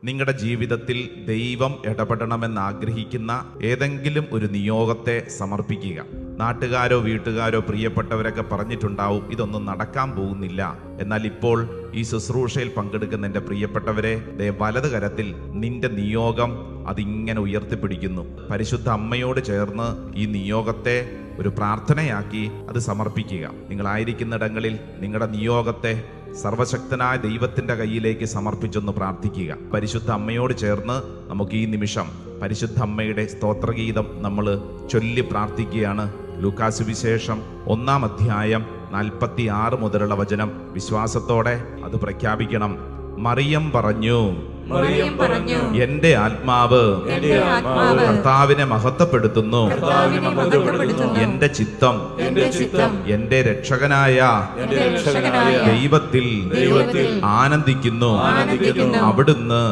നിങ്ങളുടെ ജീവിതത്തിൽ ദൈവം ഇടപെടണമെന്ന് ആഗ്രഹിക്കുന്ന ഏതെങ്കിലും ഒരു നിയോഗത്തെ സമർപ്പിക്കുക. നാട്ടുകാരോ വീട്ടുകാരോ പ്രിയപ്പെട്ടവരൊക്കെ പറഞ്ഞിട്ടുണ്ടാവും ഇതൊന്നും നടക്കാൻ പോകുന്നില്ല. എന്നാൽ ഇപ്പോൾ ഈ ശുശ്രൂഷയിൽ പങ്കെടുക്കുന്ന എൻ്റെ പ്രിയപ്പെട്ടവരെ, വലത് കരത്തിൽ നിന്റെ നിയോഗം അതിങ്ങനെ ഉയർത്തിപ്പിടിക്കുന്നു. പരിശുദ്ധ അമ്മയോട് ചേർന്ന് ഈ നിയോഗത്തെ ഒരു പ്രാർത്ഥനയാക്കി അത് സമർപ്പിക്കുക. നിങ്ങളായിരിക്കുന്നിടങ്ങളിൽ നിങ്ങളുടെ നിയോഗത്തെ സർവശക്തനായ ദൈവത്തിന്റെ കയ്യിലേക്ക് സമർപ്പിച്ചൊന്ന് പ്രാർത്ഥിക്കുക. പരിശുദ്ധ അമ്മയോട് ചേർന്ന് നമുക്ക് ഈ നിമിഷം പരിശുദ്ധ അമ്മയുടെ സ്തോത്രഗീതം നമ്മൾ ചൊല്ലി പ്രാർത്ഥിക്കുകയാണ്. ലൂക്കാ സുവിശേഷം 1-ാം അധ്യായം 46 മുതലുള്ള വചനം വിശ്വാസത്തോടെ അത് പ്രഖ്യാപിക്കണം. മറിയം പറഞ്ഞു, എന്റെ ആത്മാവ് കർത്താവിനെ മഹത്വപ്പെടുത്തുന്നു, എന്റെ ചിത്തം എന്റെ രക്ഷകനായ ദൈവത്തിൽ ആനന്ദിക്കുന്നു. അവിടുന്ന്